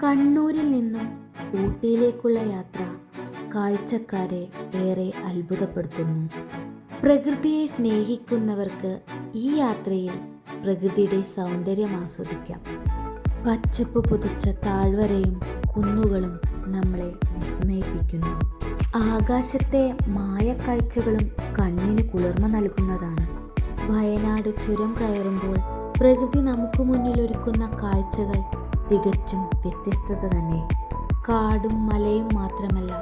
കണ്ണൂരിൽ നിന്നും ഊട്ടിയിലേക്കുള്ള യാത്ര കാഴ്ചക്കാരെ ഏറെ അത്ഭുതപ്പെടുത്തുന്നു. പ്രകൃതിയെ സ്നേഹിക്കുന്നവർക്ക് ഈ യാത്രയിൽ പ്രകൃതിയുടെ സൗന്ദര്യം ആസ്വദിക്കാം. പച്ചപ്പ് പുതച്ച താഴ്വരയും കുന്നുകളും നമ്മളെ വിസ്മയിപ്പിക്കുന്നു. ആകാശത്തെ മായക്കാഴ്ചകളും കണ്ണിന് കുളിർമ നൽകുന്നതാണ്. വയനാട് ചുരം കയറുമ്പോൾ പ്രകൃതി നമുക്ക് മുന്നിലൊരുക്കുന്ന കാഴ്ചകൾ തികച്ചും വ്യത്യസ്തത തന്നെ. കാടും മലയും മാത്രമല്ല,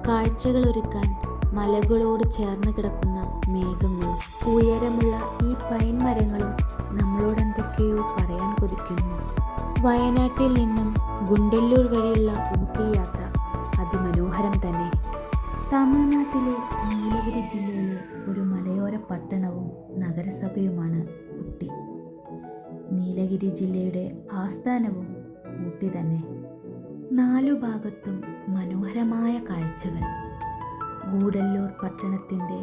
കാഴ്ചകൾ ഒരുക്കാൻ മലകളോട് ചേർന്ന് കിടക്കുന്ന മേഘങ്ങളും ഉയരമുള്ള ഈ പൈൻ മരങ്ങളും നമ്മളോടെന്തൊക്കെയോ പറയാൻ കൊതിക്കുന്നു. വയനാട്ടിൽ നിന്നും ഗുണ്ടല്ലൂർ വരെയുള്ള ഊട്ടി യാത്ര അതിമനോഹരം തന്നെ. തമിഴ്നാട്ടിലെ നീലഗിരി ജില്ലയിലെ ഒരു മലയോര പട്ടണവും നഗരസഭയുമാണ് ഊട്ടി. നീലഗിരി ജില്ലയുടെ ആസ്ഥാനവും ഊട്ടി തന്നെ. നാലു ഭാഗത്തും മനോഹരമായ കാഴ്ചകൾ. ഗൂഡല്ലൂർ പട്ടണത്തിൻ്റെ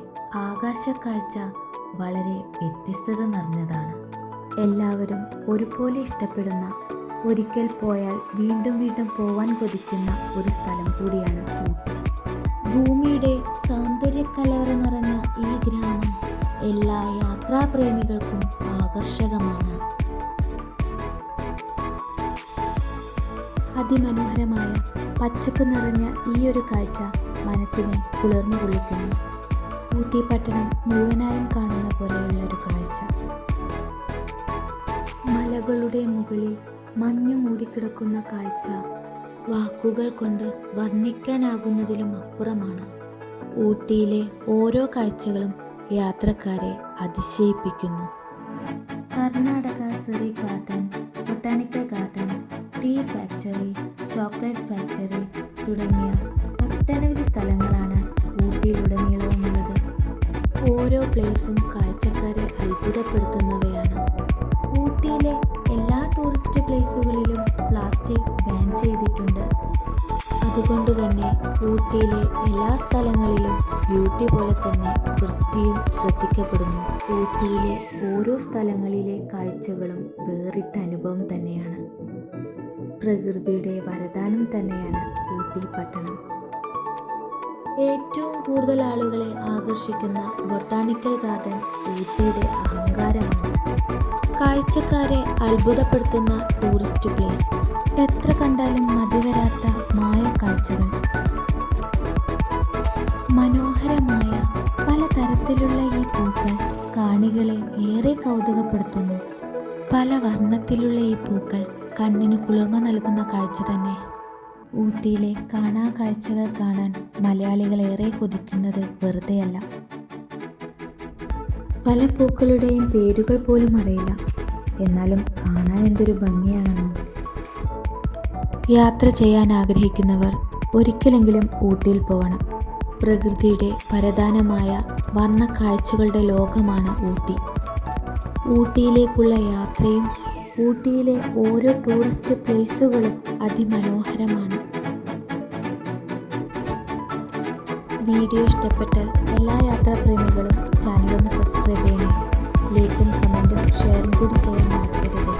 ആകാശക്കാഴ്ച വളരെ വ്യത്യസ്തത നിറഞ്ഞതാണ്. എല്ലാവരും ഒരുപോലെ ഇഷ്ടപ്പെടുന്ന, ഒരിക്കൽ പോയാൽ വീണ്ടും വീണ്ടും പോവാൻ കൊതിക്കുന്ന ഒരു സ്ഥലം കൂടിയാണ് ഊട്ടി. ഭൂമിയുടെ സൗന്ദര്യക്കലവറ നിറഞ്ഞ ഈ ഗ്രാമം എല്ലാ യാത്രാപ്രേമികൾക്കും ആകർഷകമാണ്. അതിമനോഹരമായ പച്ചപ്പ് നിറഞ്ഞ ഈ ഒരു കാഴ്ച മനസ്സിനെ കുളിർമ കൊള്ളിക്കുന്നു. ഊട്ടി പട്ടണം മുഴുവനായും കാണുന്ന പോലെയുള്ള ഒരു കാഴ്ച. മലകളുടെ മുകളിൽ മഞ്ഞു മൂടിക്കിടക്കുന്ന കാഴ്ച വാക്കുകൾ കൊണ്ട് വർണ്ണിക്കാനാകുന്നതിലും അപ്പുറമാണ്. ഊട്ടിയിലെ ഓരോ കാഴ്ചകളും യാത്രക്കാരെ അതിശയിപ്പിക്കുന്നു. കർണാടക സെറി garden, botanical garden, tea factory, chocolate factory തുടങ്ങിയ ഒട്ടനവധി സ്ഥലങ്ങളാണ് ഊട്ടിയിലുടനീളവുമുള്ളത്. ഓരോ പ്ലേസും കാഴ്ചക്കാരെ അത്ഭുതപ്പെടുത്തുന്നവയാണ്. ഊട്ടിയിലെ എല്ലാ ടൂറിസ്റ്റ് പ്ലേസുകളിലും പ്ലാസ്റ്റിക് ബാൻ ചെയ്തിട്ടുണ്ട്. അതുകൊണ്ട് തന്നെ ഊട്ടിയിലെ എല്ലാ സ്ഥലങ്ങളിലും ബ്യൂട്ടി പോലെ തന്നെ വൃത്തിയും ശ്രദ്ധിക്കപ്പെടുന്നു. ഊട്ടിയിലെ ഓരോ സ്ഥലങ്ങളിലെ കാഴ്ചകളും വേറിട്ട അനുഭവം തന്നെയാണ്. പ്രകൃതിയുടെ വരദാനം തന്നെയാണ് ഊട്ടി പട്ടണം. ഏറ്റവും കൂടുതൽ ആളുകളെ ആകർഷിക്കുന്ന ബൊട്ടാണിക്കൽ ഗാർഡൻ ഊട്ടിയുടെ അഹങ്കാരമാണ്. കാഴ്ചക്കാരെ അത്ഭുതപ്പെടുത്തുന്ന ടൂറിസ്റ്റ് പ്ലേസ്. എത്ര കണ്ടാലും മതിവരാത്ത മായക്കാഴ്ചകൾ. മനോഹരമായ പലതരത്തിലുള്ള ഈ പൂക്കൾ കാണികളെ ഏറെ കൗതുകപ്പെടുത്തുന്നു. പല വർണ്ണത്തിലുള്ള ഈ പൂക്കൾ കണ്ണിന് കുളിർമ നൽകുന്ന കാഴ്ച തന്നെ. ഊട്ടിയിലെ കാണാ കാഴ്ചകൾ കാണാൻ മലയാളികൾ ഏറെ കൊതിക്കുന്നത് വെറുതെയല്ല. പല പൂക്കളുടെയും പേരുകൾ പോലും അറിയില്ല, എന്നാലും കാണാൻ എന്തൊരു ഭംഗിയാണെന്നോ. യാത്ര ചെയ്യാൻ ആഗ്രഹിക്കുന്നവർ ഒരിക്കലെങ്കിലും ഊട്ടിയിൽ പോകണം. പ്രകൃതിയുടെ പരദാനമായ വർണ്ണ കാഴ്ചകളുടെ ലോകമാണ് ഊട്ടി. ഊട്ടിയിലേക്കുള്ള യാത്രയും ഊട്ടിയിലെ ഓരോ ടൂറിസ്റ്റ് പ്ലേസുകളും അതിമനോഹരമാണ്. വീഡിയോ ഇഷ്ടപ്പെട്ടാൽ എല്ലാ യാത്രാപ്രേമികളും ചാനലൊന്ന് സബ്സ്ക്രൈബ് ചെയ്യണേ. ലൈക്കും കമൻറ്റും ഷെയറും കൂടി ചെയ്യാൻ മറക്കരുത്.